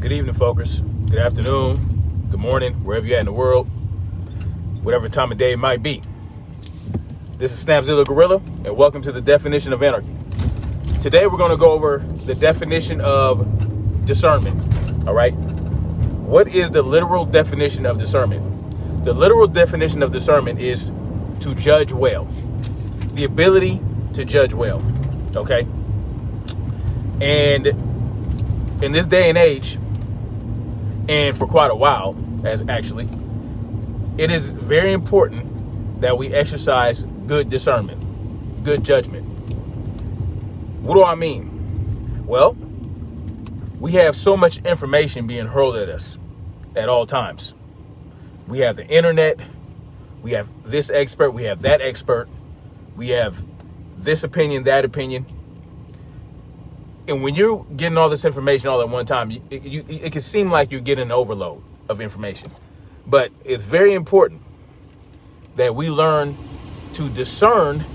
Good evening, folks. Good afternoon. Good morning, wherever you're at in the world, whatever time of day it might be. This is Snapzilla Gorilla, and welcome to the definition of anarchy. Today, we're going to go over the definition of discernment. All right. What is the literal definition of discernment? The literal definition of discernment is to judge well. The ability to judge well. Okay. And in this day and age, and for quite a while, it is very important that we exercise good discernment, good judgment. What do I mean? Well, we have so much information being hurled at us at all times. We have the internet, we have this expert, we have that expert, we have this opinion, that opinion. And when you're getting all this information all at one time, it can seem like you're getting an overload of information. But it's very important that we learn to discern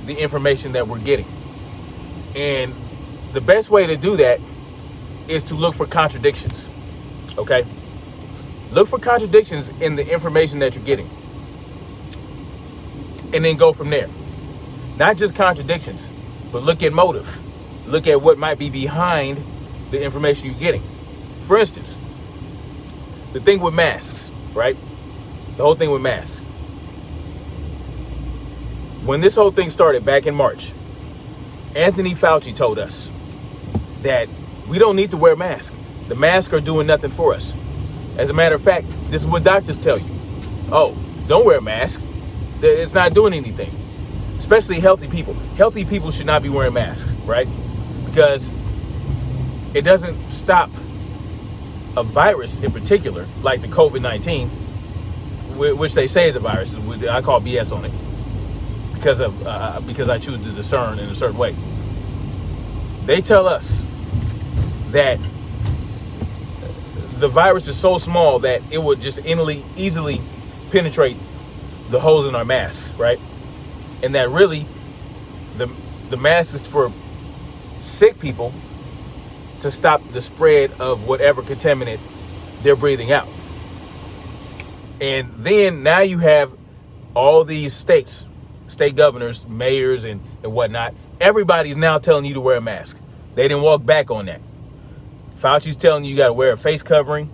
the information that we're getting. And the best way to do that is to look for contradictions, okay? Look for contradictions in the information that you're getting. And then go from there. Not just contradictions, but look at motive. Look at what might be behind the information you're getting. For instance, the thing with masks, right? The whole thing with masks. When this whole thing started back in March, Anthony Fauci told us that we don't need to wear masks. The masks are doing nothing for us. As a matter of fact, this is what doctors tell you. Oh, don't wear a mask. It's not doing anything. Especially healthy people. Healthy people should not be wearing masks, right? Because it doesn't stop a virus in particular, like the COVID-19, which they say is a virus. I call BS on it because I choose to discern in a certain way. They tell us that the virus is so small that it would just easily penetrate the holes in our masks, right? And that really the mask is for sick people to stop the spread of whatever contaminant they're breathing out. And then now you have all these state governors, mayors, and whatnot. Everybody's now telling you to wear a mask. They didn't walk back on that. Fauci's telling you got to wear a face covering.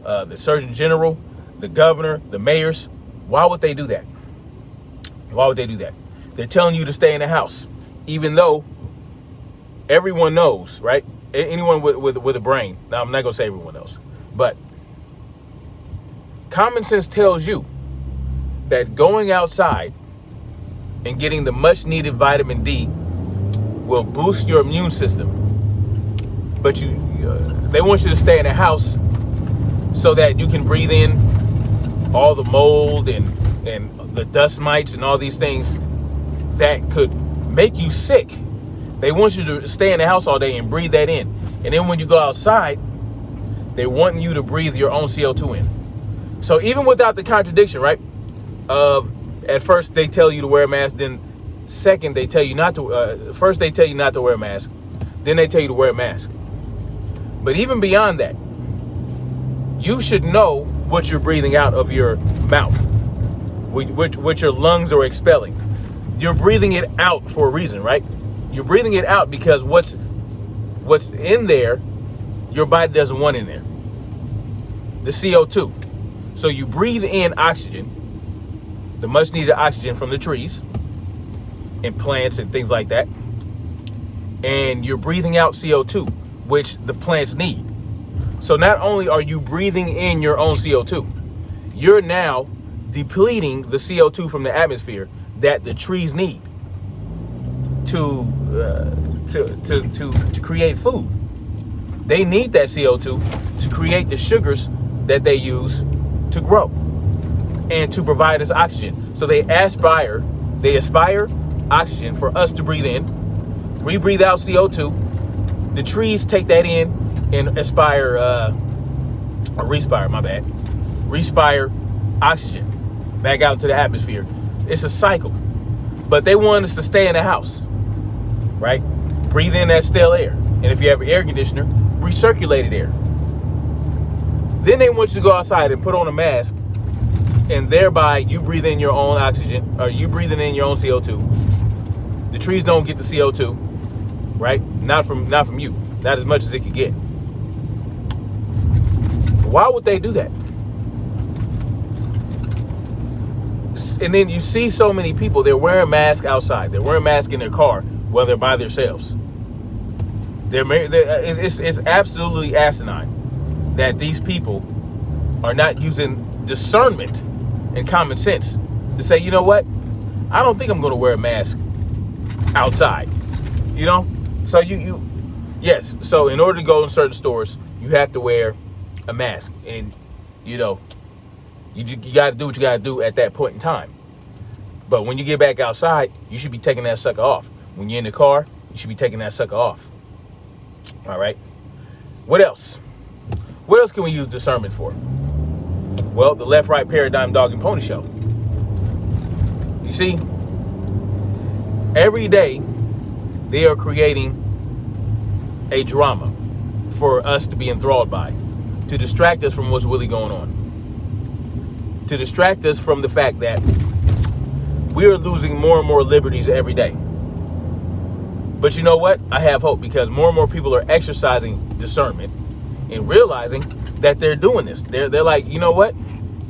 The Surgeon General, the governor, the mayors. Why would they do that? Why would they do that? They're telling you to stay in the house, even though everyone knows, right? Anyone with a brain. Now, I'm not going to say everyone else, but common sense tells you that going outside and getting the much needed vitamin D will boost your immune system. But they want you to stay in the house so that you can breathe in all the mold and the dust mites and all these things that could make you sick. They want you to stay in the house all day and breathe that in. And then when you go outside, they want you to breathe your own CO2 in. So even without the contradiction, right, of at first they tell you to wear a mask, then second they tell you not to, first they tell you not to wear a mask, then they tell you to wear a mask. But even beyond that, you should know what you're breathing out of your mouth, what your lungs are expelling. You're breathing it out for a reason, right? You're breathing it out because what's in there, your body doesn't want in there. The CO2. So you breathe in oxygen, the much needed oxygen from the trees and plants and things like that. And you're breathing out CO2, which the plants need. So not only are you breathing in your own CO2, you're now depleting the CO2 from the atmosphere that the trees need to create food. They need that CO2 to create the sugars that they use to grow and to provide us oxygen. So they aspire oxygen for us to breathe in. We breathe out CO2. The trees take that in and respire oxygen back out into the atmosphere. It's a cycle. But they want us to stay in the house, right? Breathe in that stale air. And if you have an air conditioner, recirculated air. Then they want you to go outside and put on a mask, and thereby you breathe in your own oxygen, or you breathing in your own CO2. The trees don't get the CO2, right? Not from you, not as much as it could get. Why would they do that? And then you see so many people, they're wearing masks outside. They're wearing masks in their car, while they're by themselves. It's absolutely asinine that these people are not using discernment and common sense to say, you know what? I don't think I'm going to wear a mask outside. You know? So yes. So in order to go in certain stores, you have to wear a mask, and you know, you got to do what you got to do at that point in time. But when you get back outside, you should be taking that sucker off. When you're in the car, you should be taking that sucker off. All right. What else? What else can we use discernment for? Well, the left-right paradigm dog and pony show. You see, every day they are creating a drama for us to be enthralled by, to distract us from what's really going on, to distract us from the fact that we are losing more and more liberties every day. But you know what? I have hope, because more and more people are exercising discernment and realizing that they're doing this. They're like, you know what?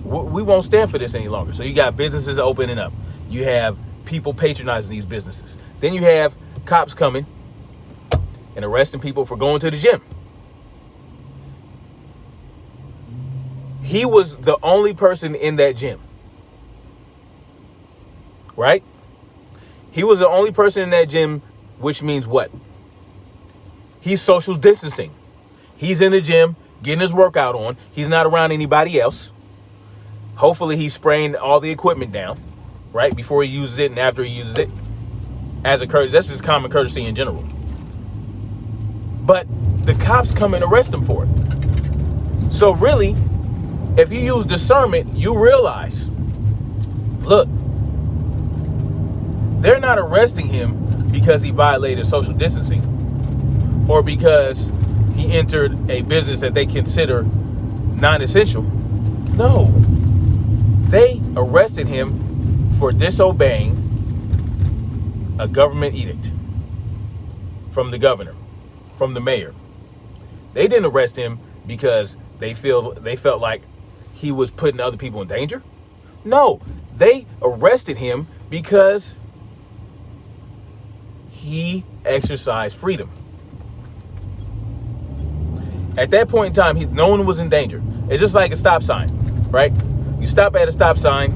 We won't stand for this any longer. So you got businesses opening up. You have people patronizing these businesses. Then you have cops coming and arresting people for going to the gym. He was the only person in that gym. Right? He was the only person in that gym, which means what? He's social distancing. He's in the gym getting his workout on. He's not around anybody else. Hopefully he's spraying all the equipment down, right, before he uses it and after he uses it. As a courtesy, that's just common courtesy in general. But the cops come and arrest him for it. So really, if you use discernment, you realize, look, they're not arresting him because he violated social distancing or because he entered a business that they consider non-essential. No, they arrested him for disobeying a government edict from the governor, from the mayor. They didn't arrest him because they felt like he was putting other people in danger. No, they arrested him because he exercised freedom. At that point in time, no one was in danger. It's just like a stop sign, right? You stop at a stop sign,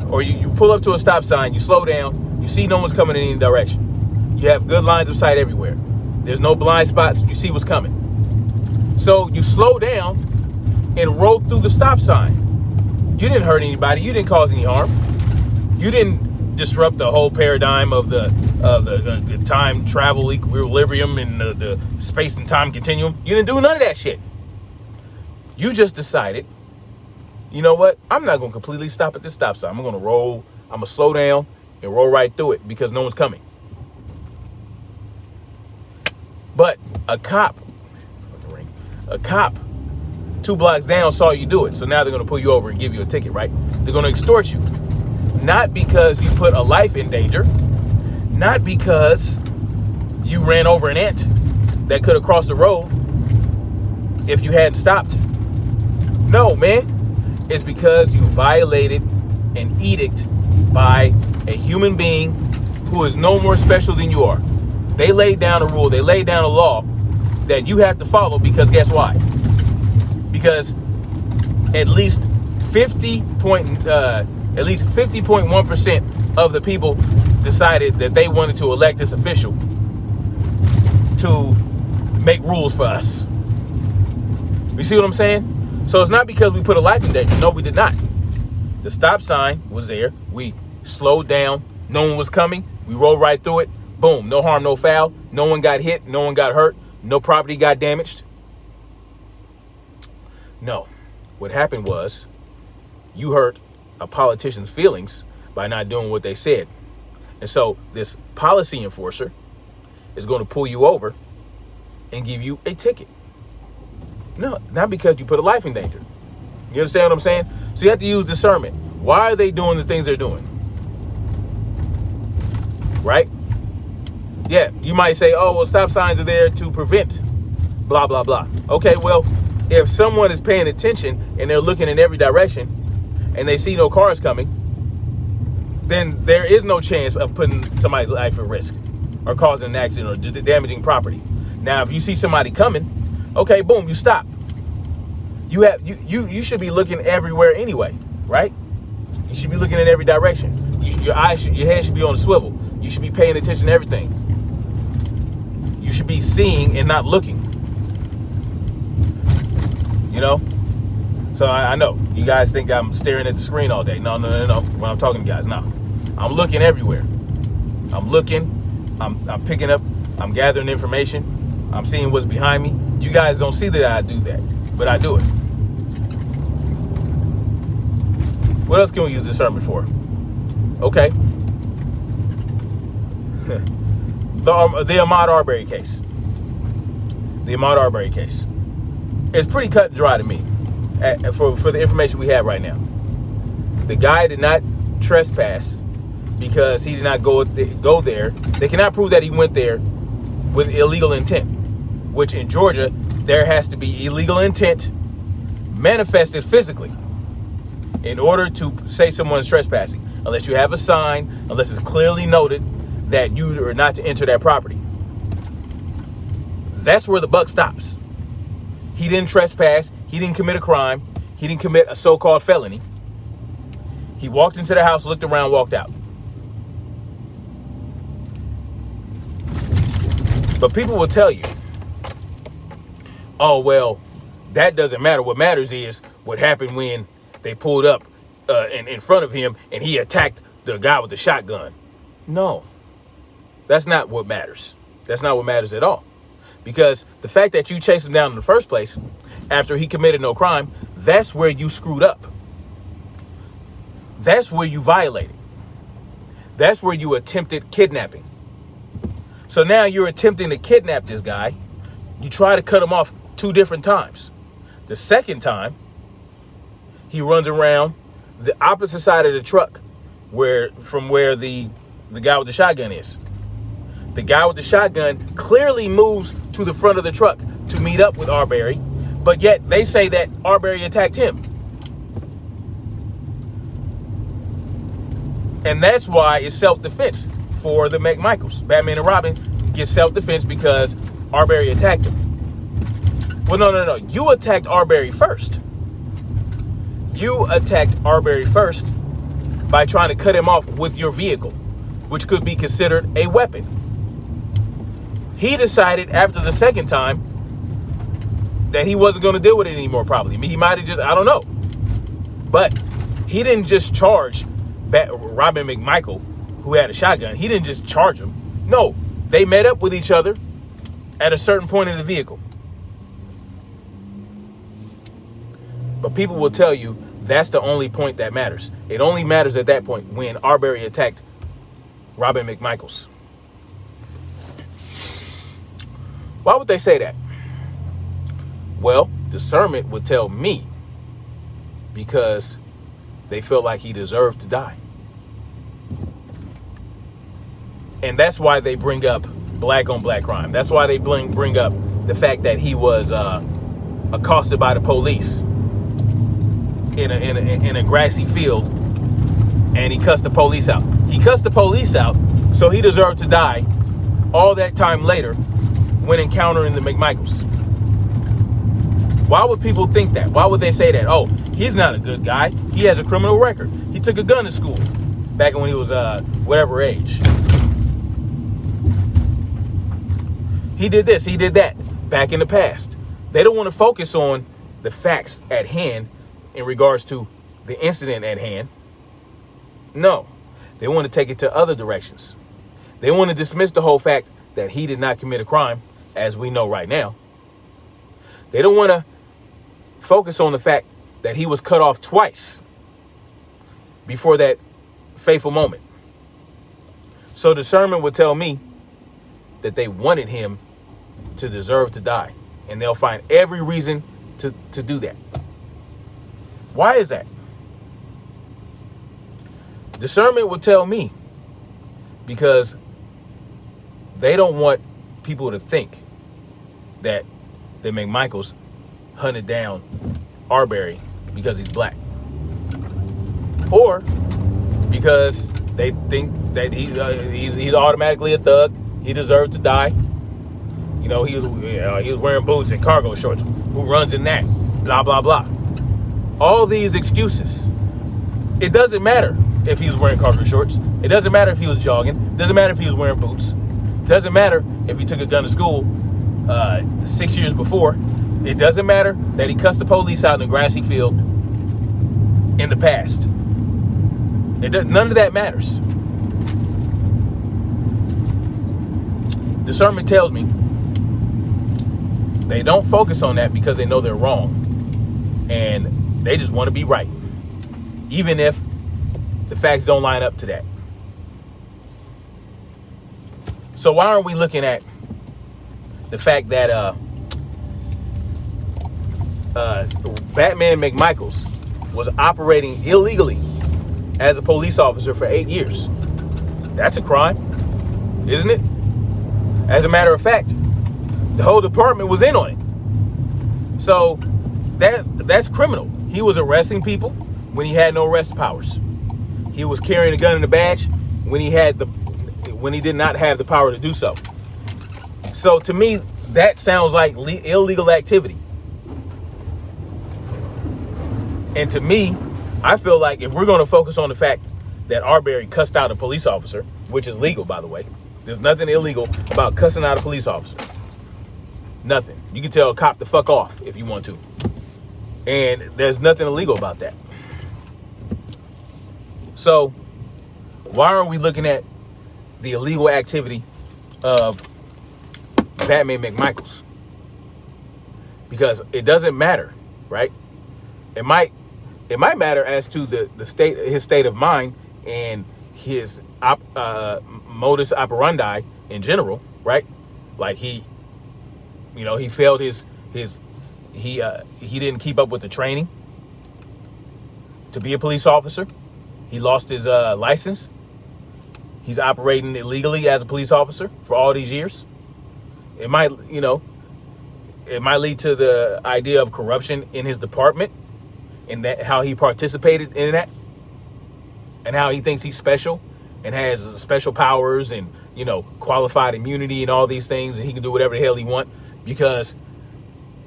or you pull up to a stop sign, you slow down, you see no one's coming in any direction. You have good lines of sight everywhere. There's no blind spots, you see what's coming. So you slow down and roll through the stop sign. You didn't hurt anybody, you didn't cause any harm. You didn't disrupt the whole paradigm of the time travel equilibrium and the space and time continuum. You didn't do none of that shit. You just decided, you know what? I'm not going to completely stop at this stop sign. I'm going to roll. I'm going to slow down and roll right through it because no one's coming. But a cop 2 blocks down saw you do it. So now they're going to pull you over and give you a ticket, right? They're going to extort you. Not because you put a life in danger. Not because you ran over an ant that could have crossed the road if you hadn't stopped. No, man. It's because you violated an edict by a human being who is no more special than you are. They laid down a rule. They laid down a law that you have to follow because guess why? Because at least 50.1% of the people decided that they wanted to elect this official to make rules for us. You see what I'm saying? So it's not because we put a life in danger. No, we did not. The stop sign was there. We slowed down. No one was coming. We rolled right through it. Boom. No harm, no foul. No one got hit. No one got hurt. No property got damaged. No. What happened was you hurt a politician's feelings by not doing what they said. And so this policy enforcer is going to pull you over and give you a ticket. No, not because you put a life in danger. You understand what I'm saying? So you have to use discernment. Why are they doing the things they're doing? Right? Yeah, you might say, oh, well, stop signs are there to prevent blah, blah, blah. Okay, well, if someone is paying attention and they're looking in every direction and they see no cars coming, then there is no chance of putting somebody's life at risk or causing an accident or damaging property. Now, if you see somebody coming, okay, boom, you stop. You should be looking everywhere anyway, right? You should be looking in every direction. Your head should be on a swivel. You should be paying attention to everything. You should be seeing and not looking. You know? So I know you guys think I'm staring at the screen all day. No. When I'm talking to you guys, no. I'm looking everywhere. I'm looking. I'm picking up. I'm gathering information. I'm seeing what's behind me. You guys don't see that I do that, but I do it. What else can we use discernment for? Okay. The Ahmaud Arbery case. The Ahmaud Arbery case. It's pretty cut and dry to me for the information we have right now. The guy did not trespass because he did not go there. They cannot prove that he went there with illegal intent, which in Georgia, there has to be illegal intent manifested physically in order to say someone's trespassing, unless you have a sign, unless it's clearly noted that you are not to enter that property. That's where the buck stops. He didn't trespass. He didn't commit a crime. He didn't commit a so-called felony. He walked into the house, looked around, walked out. But people will tell you, oh, well, that doesn't matter. What matters is what happened when they pulled up in front of him and he attacked the guy with the shotgun. No, that's not what matters. That's not what matters at all. Because the fact that you chased him down in the first place after he committed no crime, that's where you screwed up. That's where you violated. That's where you attempted kidnapping. So now you're attempting to kidnap this guy. You try to cut him off 2 different times. The second he runs around the opposite side of the truck from where the guy with the shotgun is. The guy with the shotgun clearly moves to the front of the truck to meet up with Arbery, but yet they say that Arbery attacked him. And that's why it's self-defense for the McMichaels. Batman and Robin get self-defense because Arbery attacked him. Well, no. You attacked Arbery first. You attacked Arbery first by trying to cut him off with your vehicle, which could be considered a weapon. He decided after the second time that he wasn't going to deal with it anymore, probably. I mean, he might have just, I don't know. But he didn't just charge Robin McMichael, who had a shotgun. He didn't just charge him. No, they met up with each other at a certain point in the vehicle. But people will tell you that's the only point that matters. It only matters at that point when Arbery attacked Robin McMichaels. Why would they say that? Well, discernment would tell me because they feel like he deserved to die. And that's why they bring up black on black crime. That's why they bring up the fact that he was accosted by the police in a grassy field, and he cussed the police out. He cussed the police out, so he deserved to die all that time later when encountering the McMichaels. Why would people think that? Why would they say that? Oh, he's not a good guy. He has a criminal record. He took a gun to school back when he was whatever age. He did this, he did that back in the past. They don't want to focus on the facts at hand in regards to the incident at hand. No, they want to take it to other directions. They want to dismiss the whole fact that he did not commit a crime, as we know right now. They don't want to focus on the fact that he was cut off twice before that fateful moment. So discernment would tell me that they wanted him to deserve to die. And they'll find every reason to do that. Why is that? Discernment will tell me because they don't want people to think that McMichaels hunted down Arbery because he's black, or because they think that he's automatically a thug. He deserved to die. You know, he was wearing boots and cargo shorts. Who runs in that? Blah blah blah. All these excuses. It doesn't matter if he was wearing cargo shorts. It doesn't matter if he was jogging. It doesn't matter if he was wearing boots. It doesn't matter if he took a gun to school 6 years before. It doesn't matter that he cussed the police out in a grassy field in the past. None of that matters. Discernment tells me they don't focus on that because they know they're wrong. And they just want to be right. Even if the facts don't line up to that. So why aren't we looking at the fact that Batman McMichaels was operating illegally as a police officer for 8 years? That's a crime, isn't it? As a matter of fact, the whole department was in on it. So that's criminal. He was arresting people when he had no arrest powers. He was carrying a gun and a badge when he did not have the power to do so. So to me, that sounds like illegal activity. And to me, I feel like if we're going to focus on the fact that Arbery cussed out a police officer, which is legal, by the way, there's nothing illegal about cussing out a police officer. Nothing. You can tell a cop to fuck off if you want to. And there's nothing illegal about that. So why aren't we looking at the illegal activity of Batman McMichaels? Because it doesn't matter, right? It might matter as to his state of mind and his modus operandi in general, right? Like he failed he didn't keep up with the training to be a police officer. He lost his license. He's operating illegally as a police officer for all these years. It might lead to the idea of corruption in his department and that how he participated in that and how he thinks he's special and has special powers and, qualified immunity and all these things, and he can do whatever the hell he wants because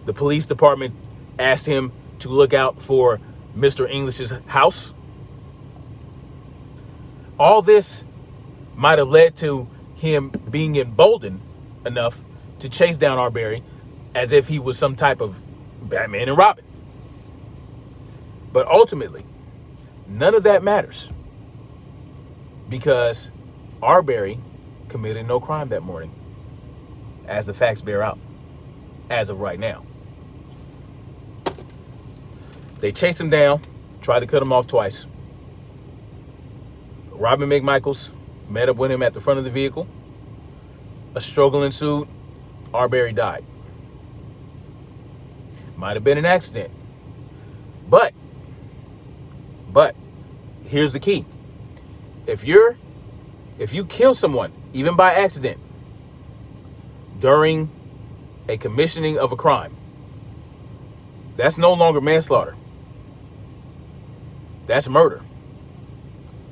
the police department asked him to look out for Mr. English's house. All this might have led to him being emboldened enough to chase down Arbery as if he was some type of Batman and Robin. But ultimately, none of that matters because Arbery committed no crime that morning, as the facts bear out, as of right now. They chased him down, tried to cut him off twice. Robin McMichaels met up with him at the front of the vehicle. A struggle ensued. Arbery died. Might have been an accident. But here's the key. If you kill someone, even by accident, during a commissioning of a crime, that's no longer manslaughter. That's murder.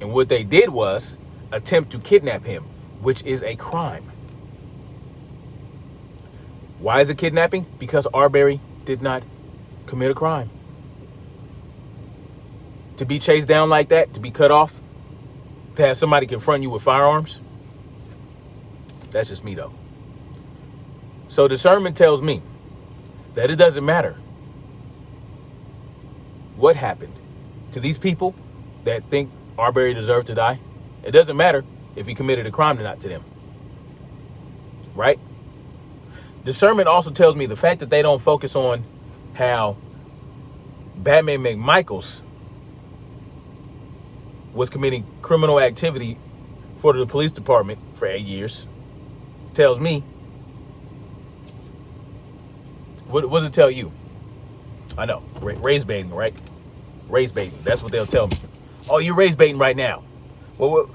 And what they did was attempt to kidnap him, which is a crime. Why is it kidnapping? Because Arbery did not commit a crime. To be chased down like that, to be cut off, to have somebody confront you with firearms, that's just me though. So discernment tells me that it doesn't matter what happened to these people that think Arbery deserved to die. It doesn't matter if he committed a crime or not to them. Right? Discernment also tells me the fact that they don't focus on how Batman McMichaels was committing criminal activity for the police department for 8 years tells me, what does it tell you? I know. Race baiting, right? Race baiting. That's what they'll tell me. Oh, you're race baiting right now. Well,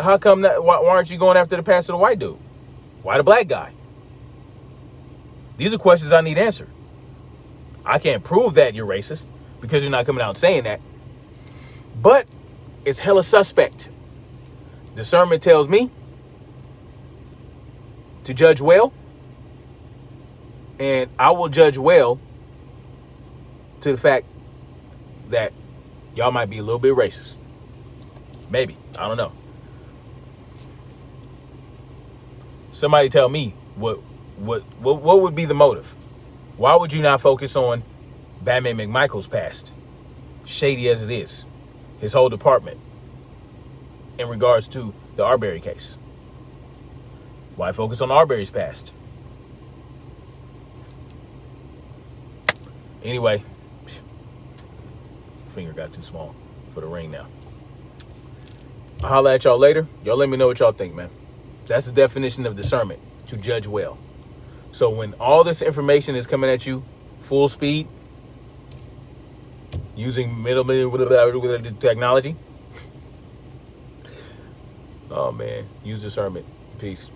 how come that? Why aren't you going after the pastor, the white dude? Why the black guy? These are questions I need answered. I can't prove that you're racist because you're not coming out and saying that. But it's hella suspect. Discernment tells me to judge well, and I will judge well to the fact that y'all might be a little bit racist. Maybe. I don't know. Somebody tell me what would be the motive? Why would you not focus on Batman McMichael's past, shady as it is, his whole department, in regards to the Arbery case? Why focus on Arbery's past? Anyway, finger got too small for the ring now. I'll holler at y'all later. Y'all let me know what y'all think, man. That's the definition of discernment, to judge well. So when all this information is coming at you full speed, using middle technology, oh man, use discernment. Peace.